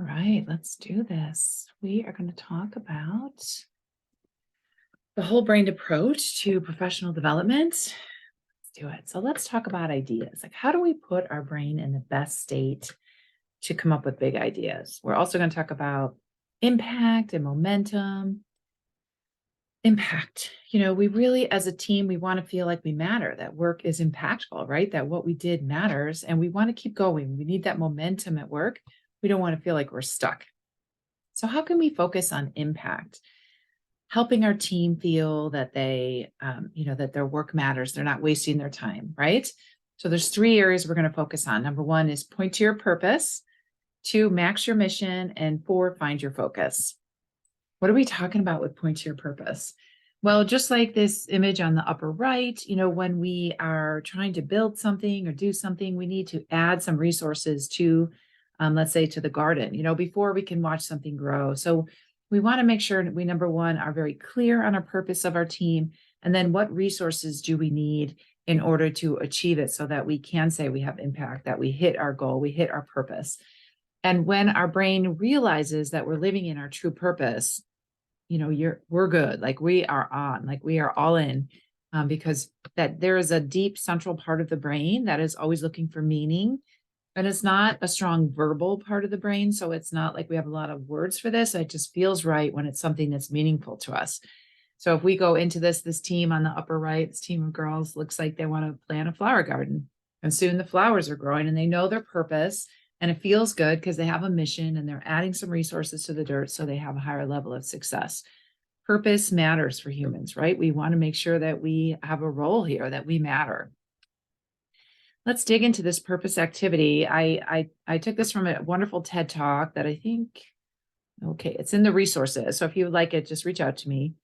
right, let's do this. We are going to talk about the whole brain approach to professional development. Let's do it. So let's talk about ideas. Like, how do we put our brain in the best state to come up with big ideas? We're also going to talk about impact and momentum. Impact. We really, as a team, we want to feel like we matter, that work is impactful, right? That what we did matters, and we want to keep going. We need that momentum at work. We don't want to feel like we're stuck. So how can we focus on impact? Helping our team feel that that their work matters. They're not wasting their time, right? So there's three areas we're going to focus on. Number one is point to your purpose. Two, max your mission. And four, find your focus. What are we talking about with point to your purpose? Well, just like this image on the upper right, when we are trying to build something or do something, we need to add some resources to, let's say, to the garden, before we can watch something grow. So we want to make sure that we, number one, are very clear on our purpose of our team. And then what resources do we need in order to achieve it so that we can say we have impact, that we hit our goal, we hit our purpose. And when our brain realizes that we're living in our true purpose, we're good. Like we are on, like we are all in, because that there is a deep central part of the brain that is always looking for meaning. And it's not a strong verbal part of the brain. So it's not like we have a lot of words for this. It just feels right when it's something that's meaningful to us. So if we go into this team on the upper right, this team of girls looks like they want to plant a flower garden. And soon the flowers are growing and they know their purpose. And it feels good because they have a mission and they're adding some resources to the dirt so they have a higher level of success. Purpose matters for humans, right? We want to make sure that we have a role here, that we matter. Let's dig into this purpose activity. I took this from a wonderful TED Talk that I think, okay, it's in the resources. So if you would like it, just reach out to me.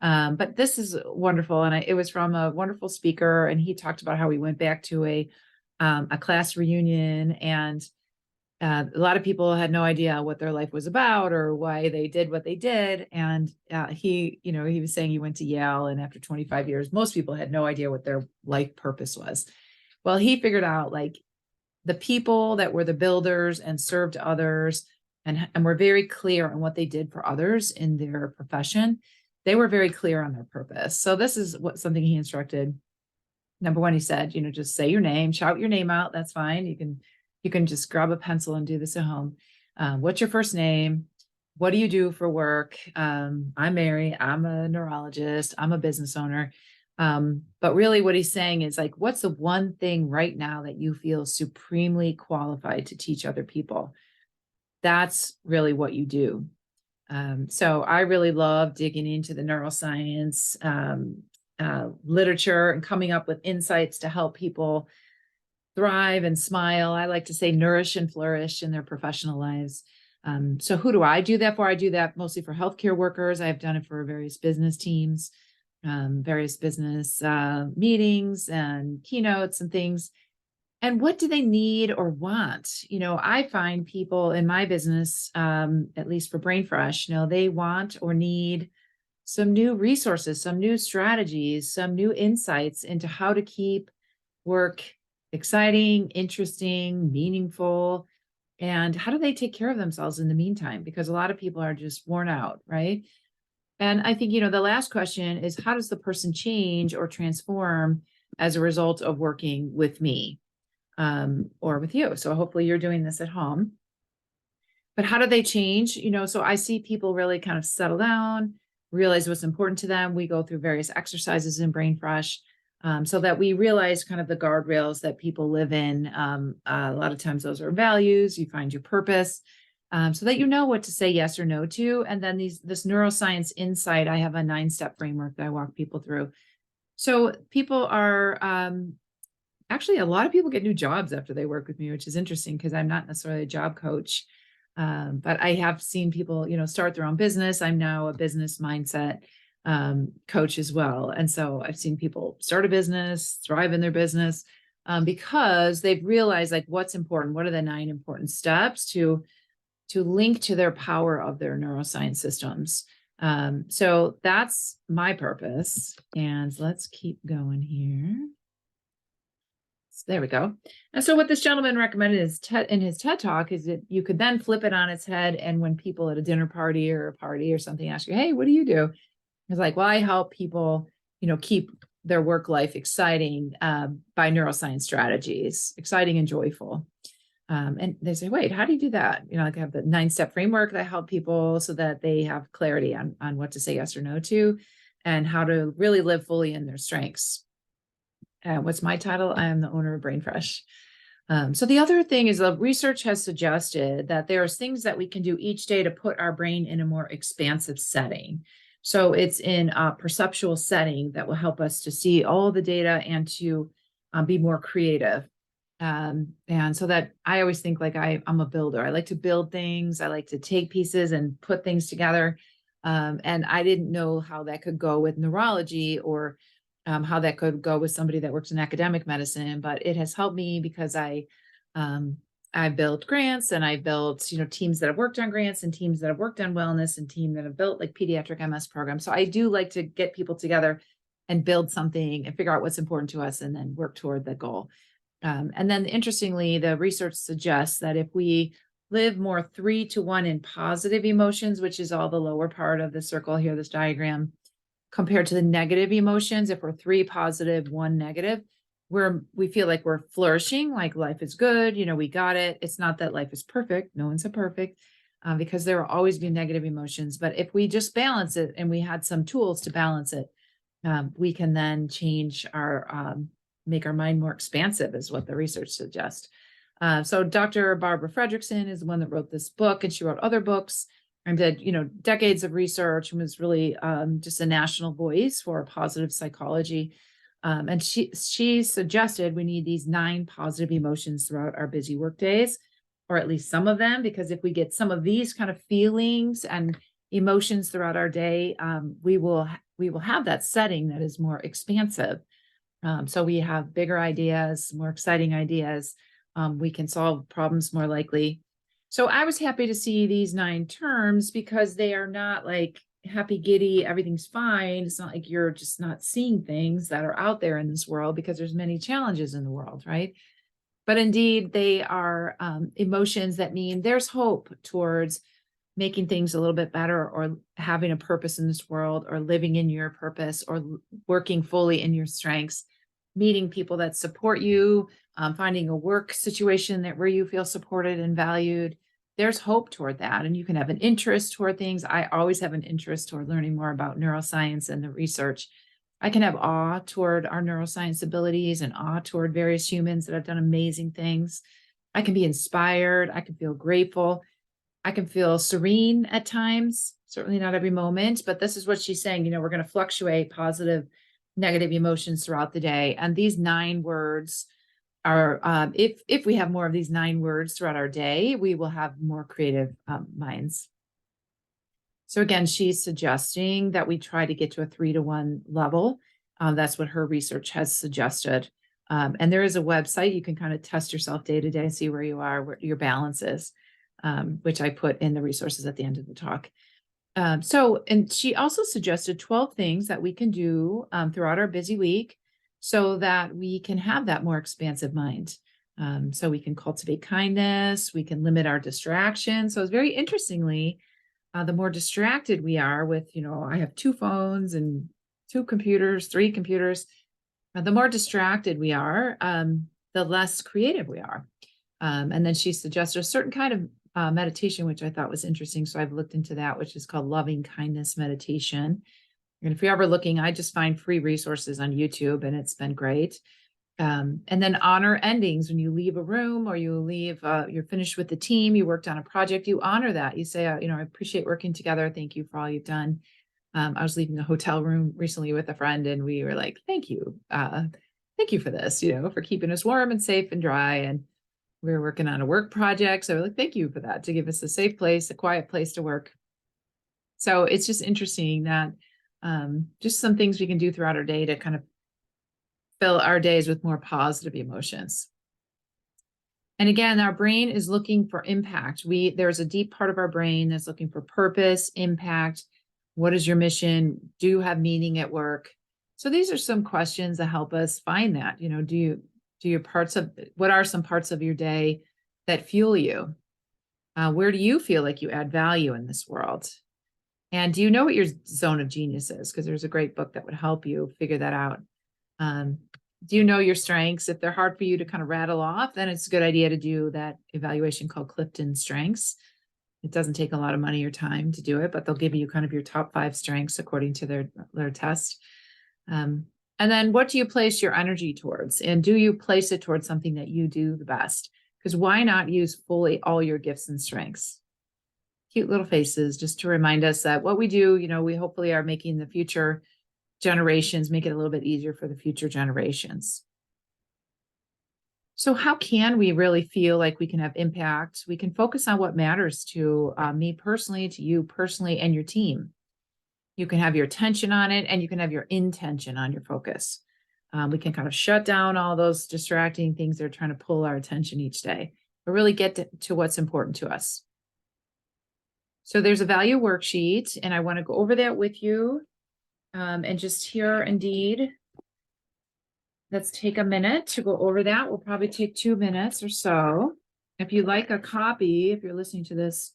But this is wonderful. And it was from a wonderful speaker. And he talked about how he went back to a class reunion, and a lot of people had no idea what their life was about or why they did what they did. And he was saying he went to Yale, and after 25 years, most people had no idea what their life purpose was. Well, he figured out like the people that were the builders and served others and were very clear on what they did for others in their profession. They were very clear on their purpose. So this is something he instructed. Number one, he said, just say your name, shout your name out. That's fine. You can just grab a pencil and do this at home. What's your first name? What do you do for work? I'm Mary. I'm a neurologist. I'm a business owner. But really what he's saying is like, what's the one thing right now that you feel supremely qualified to teach other people? That's really what you do. So I really love digging into the neuroscience literature and coming up with insights to help people thrive and smile. I like to say nourish and flourish in their professional lives. So who do I do that for? I do that mostly for healthcare workers. I've done it for various business teams, various business meetings and keynotes and things. And what do they need or want? I find people in my business, at least for Brain Fresh, they want or need some new resources, some new strategies, some new insights into how to keep work exciting, interesting, meaningful, and how do they take care of themselves in the meantime? Because a lot of people are just worn out, right? And I think, the last question is, how does the person change or transform as a result of working with me or with you? So hopefully you're doing this at home. But how do they change? So I see people really kind of settle down, realize what's important to them. We go through various exercises in Brain Fresh so that we realize kind of the guardrails that people live in. A lot of times those are values. You find your purpose so that you know what to say yes or no to. And then this neuroscience insight, I have a 9-step framework that I walk people through. So people are actually, a lot of people get new jobs after they work with me, which is interesting because I'm not necessarily a job coach. But I have seen people, start their own business. I'm now a business mindset coach as well. And so I've seen people start a business, thrive in their business because they've realized like what's important. What are the 9 important steps to link to their power of their neuroscience systems? So that's my purpose. And let's keep going here. So there we go. And so what this gentleman recommended in his TED talk is that you could then flip it on its head. And when people at a dinner party or a party or something ask you, hey, what do you do? It's like, well, I help people, keep their work life exciting by neuroscience strategies, exciting and joyful. And they say, wait, how do you do that? Like I have the 9-step framework that help people so that they have clarity on what to say yes or no to, and how to really live fully in their strengths. What's my title? I am the owner of Brain Fresh. So the other thing is the research has suggested that there are things that we can do each day to put our brain in a more expansive setting. So it's in a perceptual setting that will help us to see all the data and to be more creative. And so that I always think like I'm a builder. I like to build things. I like to take pieces and put things together. And I didn't know how that could go with neurology or how that could go with somebody that works in academic medicine, but it has helped me because I built grants and I built, teams that have worked on grants and teams that have worked on wellness and teams that have built like pediatric MS programs. So I do like to get people together and build something and figure out what's important to us and then work toward the goal. And then interestingly, the research suggests that if we live more 3-to-1 in positive emotions, which is all the lower part of the circle here, this diagram, compared to the negative emotions, if we're 3 positive, 1 negative, we feel like we're flourishing, like life is good, we got it. It's not that life is perfect. No one's perfect because there will always be negative emotions. But if we just balance it and we had some tools to balance it, we can then change make our mind more expansive is what the research suggests. So Dr. Barbara Fredrickson is the one that wrote this book, and she wrote other books and did, decades of research and was really just a national voice for positive psychology. And she suggested we need these 9 positive emotions throughout our busy work days, or at least some of them, because if we get some of these kind of feelings and emotions throughout our day, we will have that setting that is more expansive. So we have bigger ideas, more exciting ideas. We can solve problems more likely. So I was happy to see these 9 terms because they are not like happy giddy, everything's fine. It's not like you're just not seeing things that are out there in this world because there's many challenges in the world, right? But indeed, they are emotions that mean there's hope towards making things a little bit better, or having a purpose in this world, or living in your purpose, or working fully in your strengths, meeting people that support you, finding a work situation where you feel supported and valued. There's hope toward that. And you can have an interest toward things. I always have an interest toward learning more about neuroscience and the research. I can have awe toward our neuroscience abilities and awe toward various humans that have done amazing things. I can be inspired. I can feel grateful. I can feel serene at times, certainly not every moment, but this is what she's saying. We're going to fluctuate positive, negative emotions throughout the day. And these 9 words are, if we have more of these 9 words throughout our day, we will have more creative minds. So again, she's suggesting that we try to get to a 3-to-1 level. That's what her research has suggested. And there is a website you can kind of test yourself day to day, see where you are, where your balance is, which I put in the resources at the end of the talk. And she also suggested 12 things that we can do throughout our busy week so that we can have that more expansive mind. So we can cultivate kindness, we can limit our distractions. So it's very interestingly, the more distracted we are with, I have 2 phones and 2 computers, 3 computers, the more distracted we are, the less creative we are. And then she suggested a certain kind of meditation, which I thought was interesting. So I've looked into that, which is called loving kindness meditation. And if you're ever looking, I just find free resources on YouTube, and it's been great. And then honor endings. When you leave a room or you leave, you're finished with the team, you worked on a project, you honor that. You say, I appreciate working together. Thank you for all you've done. I was leaving a hotel room recently with a friend, and we were like, thank you. Thank you for this, for keeping us warm and safe and dry. And we were working on a work project. So we're like, thank you for that, to give us a safe place, a quiet place to work. So it's just interesting that just some things we can do throughout our day to kind of fill our days with more positive emotions. And again, our brain is looking for impact. There's a deep part of our brain that's looking for purpose, impact. What is your mission? Do you have meaning at work? So these are some questions that help us find that. Do what are some parts of your day that fuel you? Where do you feel like you add value in this world? And do you know what your zone of genius is? Because there's a great book that would help you figure that out. Um, do you know your strengths? If they're hard for you to kind of rattle off, then it's a good idea to do that evaluation called Clifton Strengths. It doesn't take a lot of money or time to do it, but they'll give you kind of your top 5 strengths according to their test. And then what do you place your energy towards? And do you place it towards something that you do the best? Because why not use fully all your gifts and strengths? Cute little faces, just to remind us that what we do, we hopefully are making the future generations, make it a little bit easier for the future generations. So how can we really feel like we can have impact? We can focus on what matters to me personally, to you personally, and your team. You can have your attention on it, and you can have your intention on your focus. We can kind of shut down all those distracting things that are trying to pull our attention each day, but really get to what's important to us. So there's a value worksheet, and I want to go over that with you. And just here, indeed, let's take a minute to go over that. We'll probably take 2 minutes or so. If you like a copy, if you're listening to this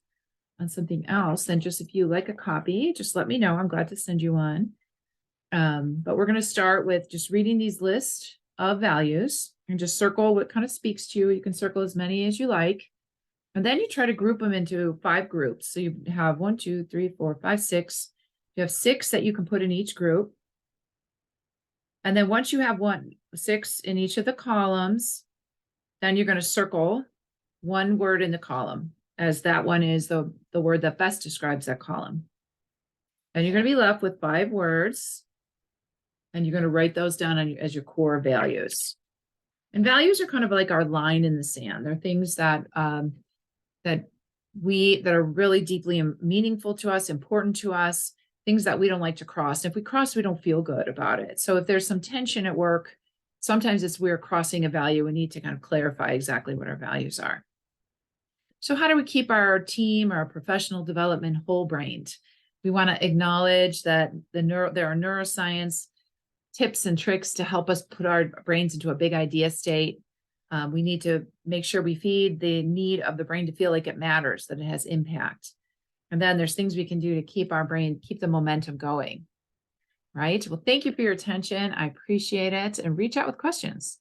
on something else, then if you like a copy, just let me know. I'm glad to send you one. But we're going to start with just reading these lists of values and just circle what kind of speaks to you. You can circle as many as you like. And then you try to group them into 5 groups. So you have 1, 2, 3, 4, 5, 6. You have 6 that you can put in each group. And then once you have 6 in each of the columns, then you're going to circle one word in the column, as that one is the word that best describes that column. And you're going to be left with 5 words, and you're going to write those down as your core values. And values are kind of like our line in the sand. They're things that are really deeply meaningful to us, important to us, things that we don't like to cross. And if we cross, we don't feel good about it. So if there's some tension at work, sometimes we're crossing a value. We need to kind of clarify exactly what our values are. So how do we keep our team, our professional development whole-brained? We want to acknowledge that there are neuroscience tips and tricks to help us put our brains into a big idea state. We need to make sure we feed the need of the brain to feel like it matters, that it has impact. And then there's things we can do to keep the momentum going. Right? Well, thank you for your attention. I appreciate it. And reach out with questions.